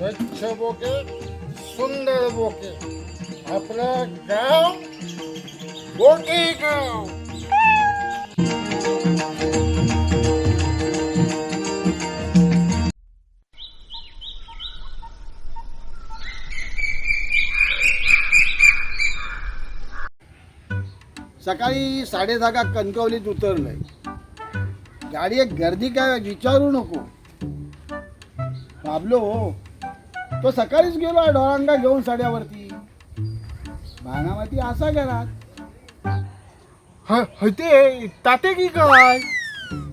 स्वच्छ बोके, सुंदर बोके, आपलं गाव बोके गाव. सकाळी 10:30 कणकवलीत उतरलोय. गाडी एक गर्दी काय विचारू नको. बाबलो तो सकाळीच गेलो ढोरांगा घेऊन साड्यावरती. भानावती असा घरात. ते ताते की काय?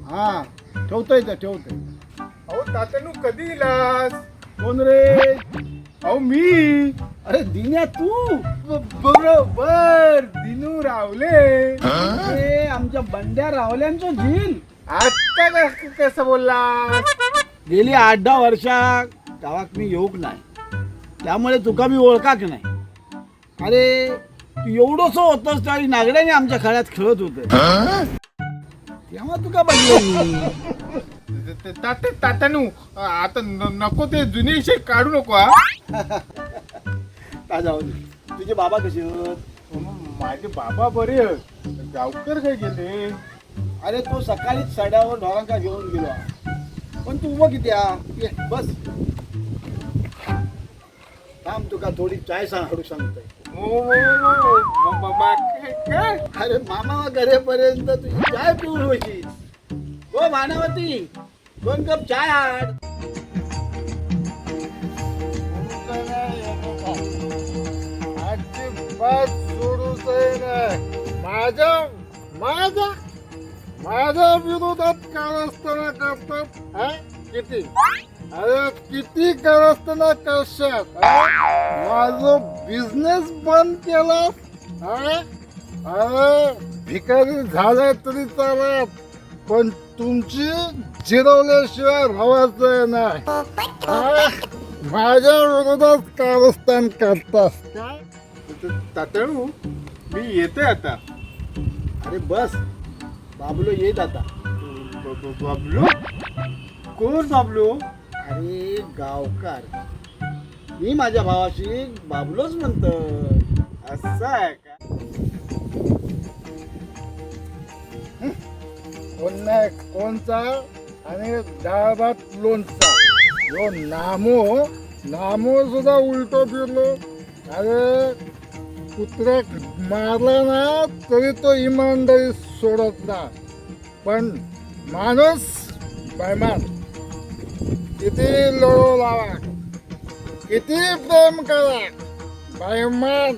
हा ठेवतोय तर ठेवतोय. अहो तात्यानू कधी इलास? कोण रे? अहो मी. अरे दिन्या तू? बरोबर दिनू रावले. ते आमच्या बंड्या रावल्यांचं झील. आता कसं बोलला? गेली 8-10 वर्षा गावात मी येऊक नाही, त्यामुळे तुका मी ओळखाक नाही. अरे तू एवढंस होतस त्यावेळी नागड्याने आमच्या खळ्यात खेळत होत, तेव्हा तुका बघलो मी. तात्यानू आता नको ते जुने विषय काढू नको. हा का जाऊ दे. तुझे बाबा कसे आहेत? माझे बाबा बरे आहेत. गावकर काय गेले? अरे तो सकाळीच साड्यावर ढोरांका घेऊन गेलो. पण तू उभं किती ये बस. थांब तुका थोडी चाय सांगू सांगतोय. काय? अरे मामा घरेपर्यंत तुझी चाय पिऊन व्हायची. हो भानावती 2 कप चाय आण. अजिबात सोडूच नाही. माझ्या विरोधात कारस्थाना करतात. हा? किती? अरे किती कारस्थाना करशात? माझं बिझनेस बंद केला. अरे भिकारी झालाय तरी चालत, पण तुमची जिरवल्याशिवाय राहायचं नाही. माझ्या विरोधात कारस्थान करतास काय? तातणू मी येते आता. अरे बस बाबलो येत आता. बाबलू? कोण बाबलू? अरे गावकार. मी माझ्या भावाशी बाबलोच म्हणतो. असं आहे का? कोण नाही कोणचा आणि डाळ भात लोणचा. यो नामो सुद्धा उलटो फिरलो. अरे कुत्र्याक मारला ना तरी तो इमानदारी सोडत ना. पण माणूस बैमान. किती लढो लावा, किती प्रेम करा, बैमान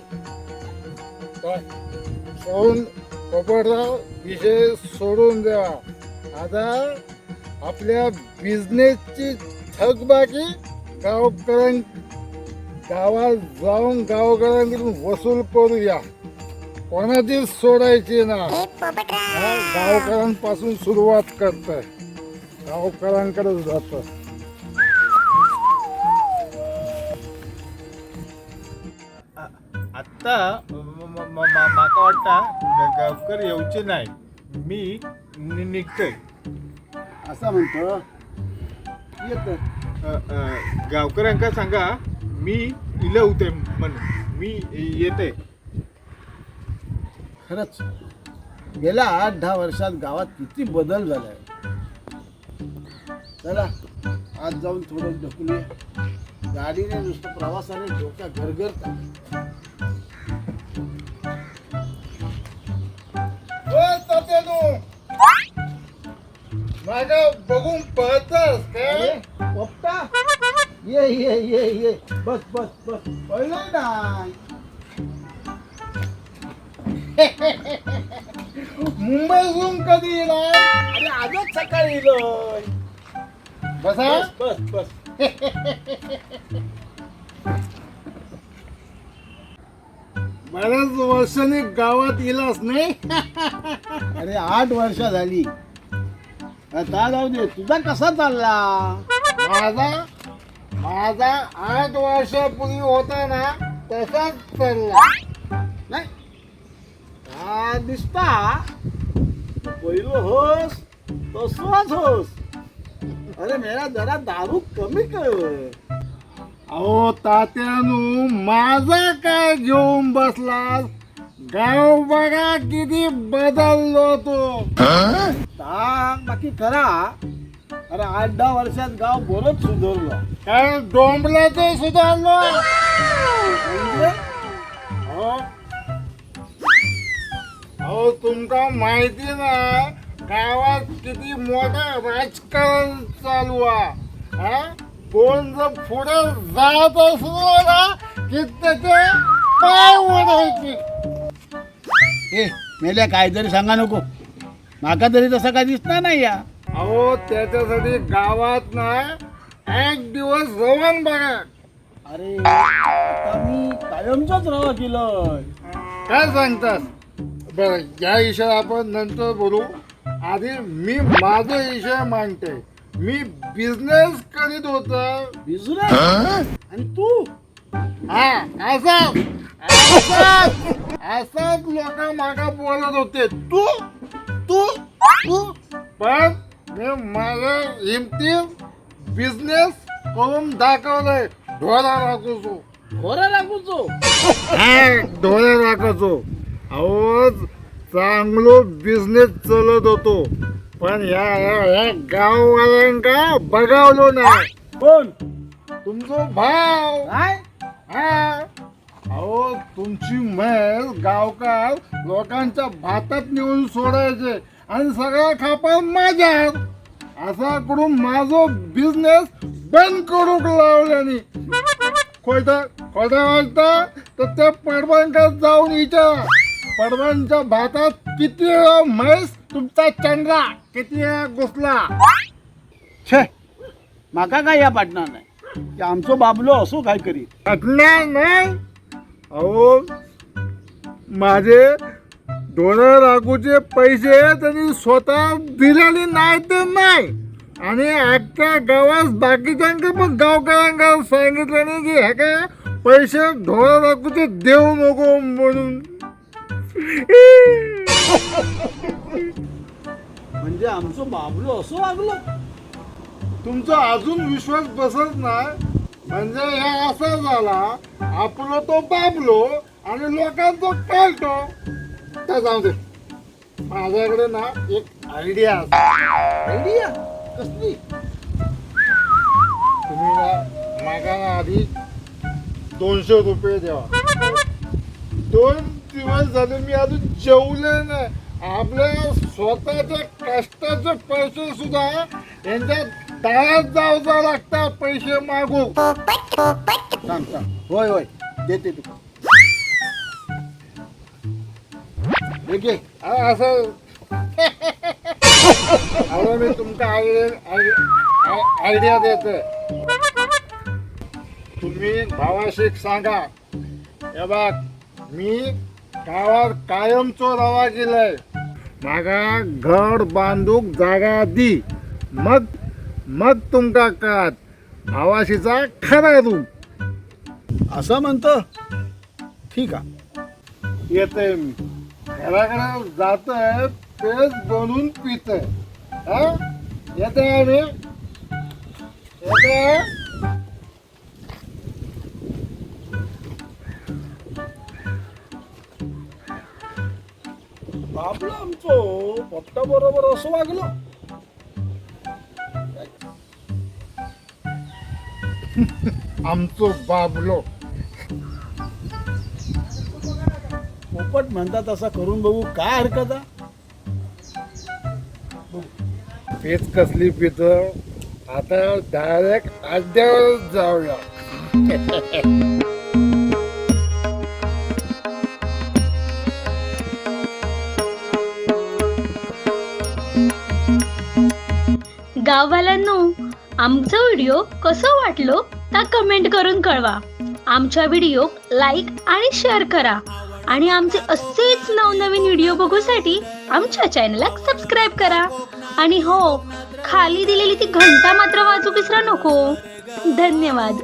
सोडून कपडा विषय सोडून द्या. आता आपल्या बिझनेसची थकबाकी गावात जाऊन गावकऱ्यांकडून वसूल करूया. कोणाची सोडायची ना. गावकऱ्यांपासून सुरुवात करतोय, गावकऱ्यांकडे जात. आता माका वाटता गावकर येऊचे नाही. मी निघतोय. असं म्हणतो. येत गावकऱ्यांका सांगा मी इलं होते म्हणून मी येते. खरंच गेल्या 8-10 वर्षात गावात किती बदल झालाय. चला आज जाऊन थोडं ढकलूया. गाडीने नुसतं प्रवासाने डोका गरगरता. माझ्या बघून पळतस काय? पप्पा ये ये ये ये बस बस बस. पहिलं नाही मुंबईहून कधी येणार? अरे आजच सकाळी येलोय. बसा. बस बस. बऱ्याच वर्षांनी गावात येलास नाही. अरे 8 वर्ष झाली. आता जाऊ दे. तुझा कसा चालला? माझा 8 वर्षापूर्वी होता ना तसाच चालला. नाही का दिसता पहिलो होस तसलाच होस. अरे मेरा जरा दारू कमी कर. अहो तात्यानू माझा काय घेऊन बसलास? गाव बघा किती बदललो तो. सांग बाकी करा. अरे 8-10 वर्षात गाव बरंच सुधारलं. काय डोंबल्याचं सुधारलो? म्हणजे अहो अहो तुमका माहिती ना गावात किती मोठं राजकारण चालू आहे. कोण जर पुढे जात असलो ना की त्याचे पाय ओढायचे. ए मेल्या काहीतरी सांगा नको. माका तरी तसं काय दिसणार नाही या. अहो त्याच्यासाठी गावात ना एक दिवस रवण बघा. अरे आता मी कायमचाच रवा केलं. काय सांगतात? बरं या विषयावर आपण नंतर बोलू. आधी मी माझा विषय मांडते. मी बिझनेस करीत होतो. बिझनेस आणि तू हा असाच लोक मागा बोलत होते तू तू तू पण मी माझ्या हिमतीत बिझनेस करून दाखवलंय. ढोरा राखूचो खोरा लागूचो. ढोरा राखायचो. अहो चांगलो बिझनेस चालत होतो पण ह्या गाववाल्यांका बघावलो नाही. कोण तुमचो भाव. काय हा अहो तुमची म्हैस गावकार लोकांच्या भातात नेऊन सोडायचे आणि सगळा खापा माझ्यात. असा करून माझो बिझनेस बंद करूक लावल्याने खोटा वाटता तर त्या पडवांका जाऊन विचारा. पडवांच्या भातात किती वेळा म्हैस तुमचा चंद्रा किती वेळा घुसला. छे माका काय या पाटणार नाही. ते आमचो बाबलो असो काय करी. पटणार नाही. अहो माझे डोळा राखूचे पैसे त्यांनी स्वतः दिलेले नाही तर नाही आणि अख्ख्या गावात बाकीच्यांका पण गावकऱ्यांका सांगितलं नाही की हे काय पैसे डोळा राखूचे देऊ नको म्हणून. म्हणजे आमचो बाबलो असो वागलो. तुमचा अजून विश्वास बसत नाही म्हणजे हे असा झाला आपलो तो बाबलो आणि लोकांचा काढतो. तर जाऊ दे माझ्याकडे ना एक आयडिया. आयडिया कसली. तुम्ही ना मागा आधी 200 रुपये द्यावा. 2 दिवस झाले मी अजून जेवले नाही. आपल्या स्वतःच्या कष्टाचे पैसे सुद्धा यांच्या दारात जावचा लागतात पैसे मागू. सांग सांग. होय होय देते तू. ठीक आहे. असं आता मी तुमका आयडिया देते. तुम्ही भावाशी सांगा हे बघ मी गावात कायमचो रवा केलाय. मागा घर बांधूक जागा दी मग तुमका कळत भावाशीचा खरा रूप. असं म्हणतो. ठीक आहे येते मी घराकडे जातोय तेच बनवून पितोय. येते मी येते. बाबलो आमचो पप्पा बरोबर असं वागलो. आमचो बाबलो पोपट म्हणतात तसा करून बघू काय हरकत आहे. तेच कसली पित आता डायरेक्ट अड्ड्यावर जाऊया. गाववाल्यांनो आमचा व्हिडिओ कसं वाटलो ता कमेंट करून कळवा. आमच्या व्हिडिओ लाईक आणि शेअर करा आणि आमचे असेच नवनवीन व्हिडिओ बघूसाठी आमच्या चॅनलला सबस्क्राईब करा. आणि हो खाली दिलेली ती घंटा मात्र वाजू विसरा नको. धन्यवाद.